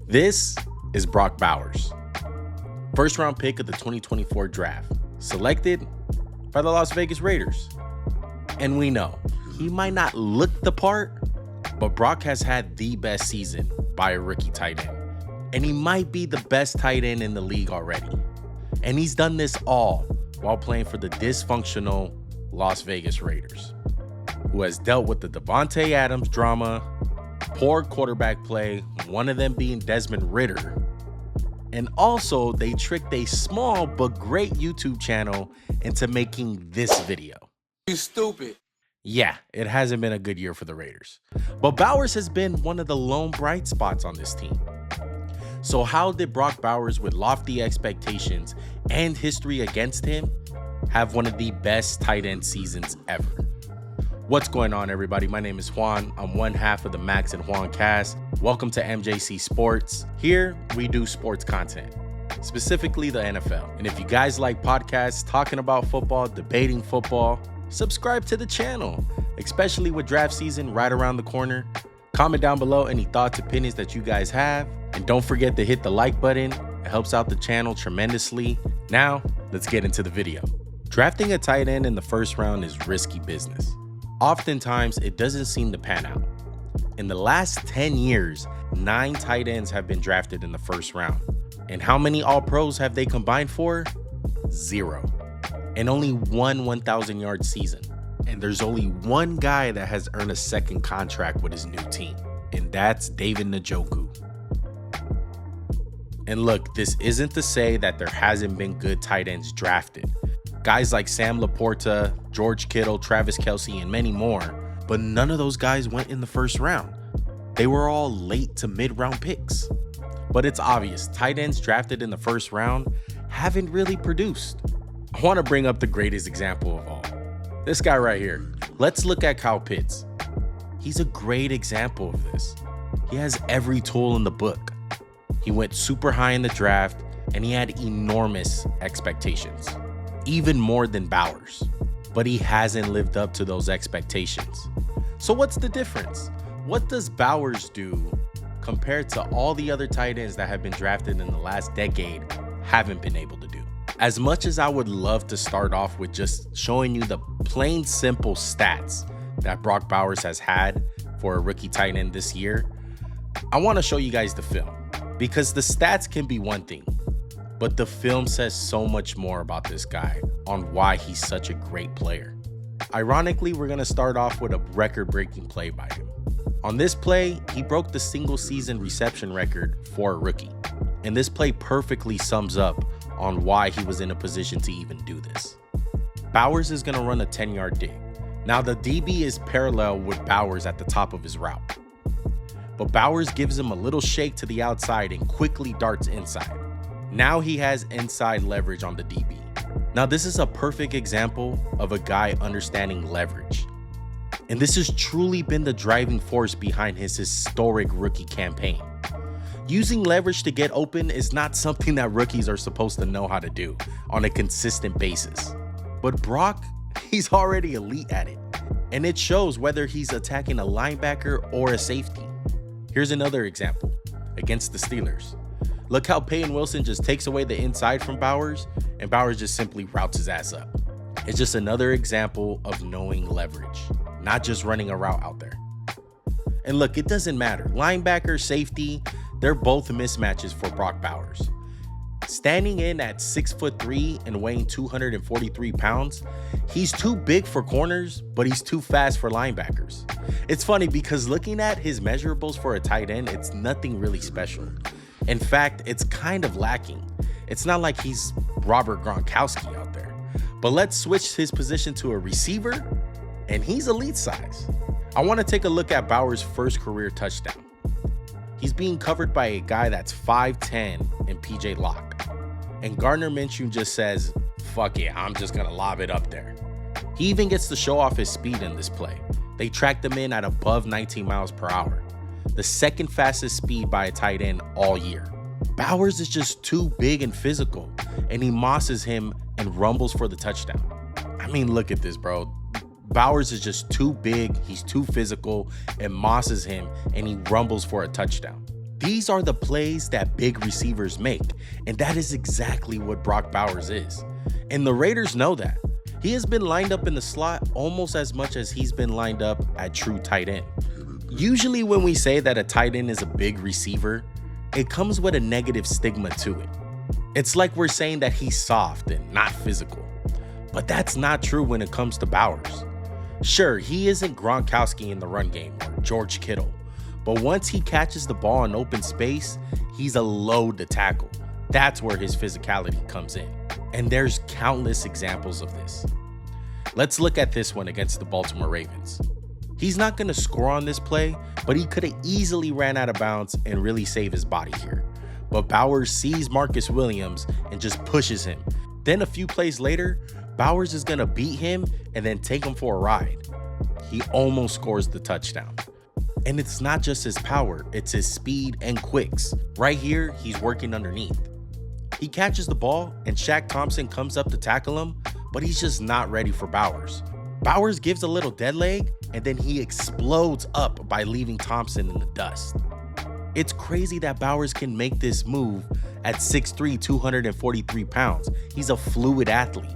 This is Brock Bowers, first round pick of the 2024 draft, selected by the Las Vegas Raiders. And we know he might not look the part, but Brock has had the best season by a rookie tight end. And he might be the best tight end in the league already. And he's done this all while playing for the dysfunctional Las Vegas Raiders, who has dealt with the Davante Adams drama, poor quarterback play, one of them being Desmond Ridder. And also, they tricked a small but great YouTube channel into making this video. You stupid. Yeah, it hasn't been a good year for the Raiders. But Bowers has been one of the lone bright spots on this team. So how did Brock Bowers, with lofty expectations and history against him, have one of the best tight end seasons ever? What's going on, everybody? My name is Juan. I'm one half of the Max and Juan cast. Welcome to MJC Sports. Here, we do sports content, specifically the NFL. And if you guys like podcasts talking about football, debating football, subscribe to the channel, especially with draft season right around the corner. Comment down below any thoughts, opinions that you guys have. And don't forget to hit the like button. It helps out the channel tremendously. Now, let's get into the video. Drafting a tight end in the first round is risky business. Oftentimes, it doesn't seem to pan out. In the last 10 years, 9 tight ends have been drafted in the first round. And how many All-Pros have they combined for? 0. And only one 1,000-yard season. And there's only one guy that has earned a second contract with his new team, and that's David Njoku. And look, this isn't to say that there hasn't been good tight ends drafted. Guys like Sam Laporta, George Kittle, Travis Kelce, and many more, but none of those guys went in the first round. They were all late to mid-round picks. But it's obvious, tight ends drafted in the first round haven't really produced. I want to bring up the greatest example of all. This guy right here. Let's look at Kyle Pitts. He's a great example of this. He has every tool in the book. He went super high in the draft, and he had enormous expectations, even more than Bowers. But he hasn't lived up to those expectations. So what's the difference? What does Bowers do compared to all the other tight ends that have been drafted in the last decade haven't been able to do? As much as I would love to start off with just showing you the plain simple stats that Brock Bowers has had for a rookie tight end this year, I want to show you guys the film, because the stats can be one thing, but the film says so much more about this guy on why he's such a great player. Ironically, we're going to start off with a record-breaking play by him. On this play, he broke the single season reception record for a rookie, and this play perfectly sums up on why he was in a position to even do this. Bowers is going to run a 10-yard dig. Now, the DB is parallel with Bowers at the top of his route, but Bowers gives him a little shake to the outside and quickly darts inside. Now he has inside leverage on the DB. Now, this is a perfect example of a guy understanding leverage. And this has truly been the driving force behind his historic rookie campaign. Using leverage to get open is not something that rookies are supposed to know how to do on a consistent basis. But Brock, he's already elite at it. And it shows whether he's attacking a linebacker or a safety. Here's another example against the Steelers. Look how Peyton Wilson just takes away the inside from Bowers, and Bowers just simply routes his ass up. It's just another example of knowing leverage, not just running a route out there. And look, it doesn't matter. Linebacker, safety, they're both mismatches for Brock Bowers. Standing in at 6'3" and weighing 243 pounds, he's too big for corners, but he's too fast for linebackers. It's funny because looking at his measurables for a tight end, it's nothing really special. In fact, it's kind of lacking. It's not like he's Robert Gronkowski out there. But let's switch his position to a receiver, and he's elite size. I want to take a look at Bowers' first career touchdown. He's being covered by a guy that's 5'10" and PJ Locke. And Gardner Minshew just says, fuck it, I'm just going to lob it up there. He even gets to show off his speed in this play. They tracked him in at above 19 miles per hour, the second fastest speed by a tight end all year. Bowers is just too big and physical, and he mosses him and rumbles for the touchdown. I mean, look at this, bro. Bowers is just too big, he's too physical, and mosses him, and he rumbles for a touchdown. These are the plays that big receivers make, and that is exactly what Brock Bowers is. And the Raiders know that. He has been lined up in the slot almost as much as he's been lined up at true tight end. Usually when we say that a tight end is a big receiver, it comes with a negative stigma to it. It's like we're saying that he's soft and not physical. But that's not true when it comes to Bowers. Sure, he isn't Gronkowski in the run game or George Kittle, but once he catches the ball in open space, he's a load to tackle. That's where his physicality comes in. And there's countless examples of this. Let's look at this one against the Baltimore Ravens. He's not going to score on this play, but he could have easily ran out of bounds and really saved his body here. But Bowers sees Marcus Williams and just pushes him. Then a few plays later, Bowers is going to beat him and then take him for a ride. He almost scores the touchdown. And it's not just his power, it's his speed and quicks. Right here, he's working underneath. He catches the ball and Shaq Thompson comes up to tackle him, but he's just not ready for Bowers. Bowers gives a little dead leg and then he explodes up by leaving Thompson in the dust. It's crazy that Bowers can make this move at 6'3", 243 pounds. He's a fluid athlete.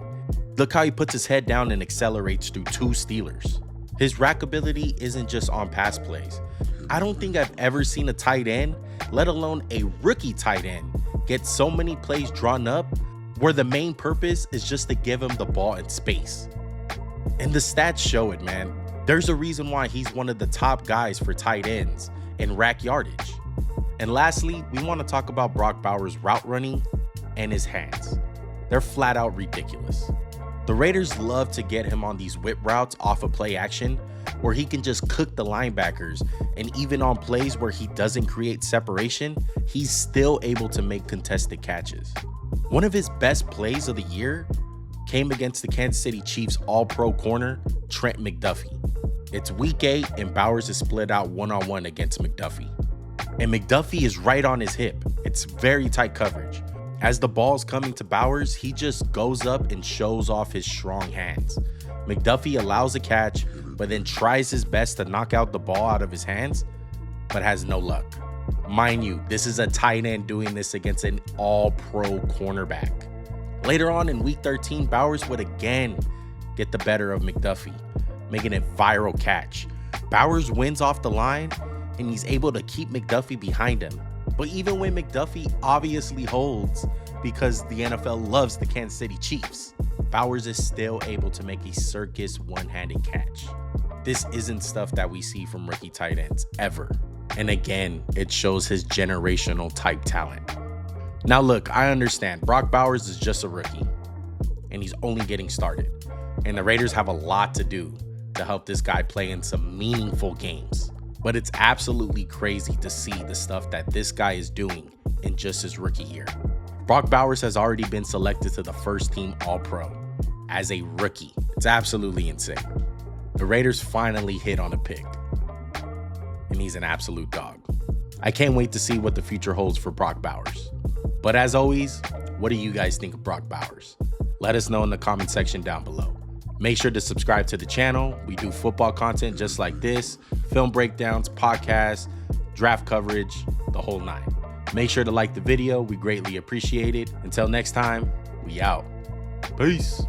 Look how he puts his head down and accelerates through 2 Steelers. His rack ability isn't just on pass plays. I don't think I've ever seen a tight end, let alone a rookie tight end, get so many plays drawn up where the main purpose is just to give him the ball in space. And the stats show it, man. There's a reason why he's one of the top guys for tight ends in rack yardage. And lastly, we want to talk about Brock Bowers' route running and his hands. They're flat out ridiculous. The Raiders love to get him on these whip routes off of play action where he can just cook the linebackers, and even on plays where he doesn't create separation, he's still able to make contested catches. One of his best plays of the year came against the Kansas City Chiefs all-pro corner, Trent McDuffie. It's week 8 and Bowers is split out one-on-one against McDuffie. And McDuffie is right on his hip. It's very tight coverage. As the ball's coming to Bowers, he just goes up and shows off his strong hands. McDuffie allows a catch, but then tries his best to knock out the ball out of his hands, but has no luck. Mind you, this is a tight end doing this against an all-pro cornerback. Later on in week 13, Bowers would again get the better of McDuffie, making a viral catch. Bowers wins off the line, and he's able to keep McDuffie behind him. But even when McDuffie obviously holds because the NFL loves the Kansas City Chiefs, Bowers is still able to make a circus one-handed catch. This isn't stuff that we see from rookie tight ends ever. And again, it shows his generational type talent. Now look, I understand Brock Bowers is just a rookie and he's only getting started. And the Raiders have a lot to do to help this guy play in some meaningful games. But it's absolutely crazy to see the stuff that this guy is doing in just his rookie year. Brock Bowers has already been selected to the first team All-Pro as a rookie. It's absolutely insane. The Raiders finally hit on a pick, and he's an absolute dog. I can't wait to see what the future holds for Brock Bowers. But as always, what do you guys think of Brock Bowers? Let us know in the comment section down below. Make sure to subscribe to the channel. We do football content just like this, film breakdowns, podcasts, draft coverage, the whole 9. Make sure to like the video. We greatly appreciate it. Until next time, we out. Peace.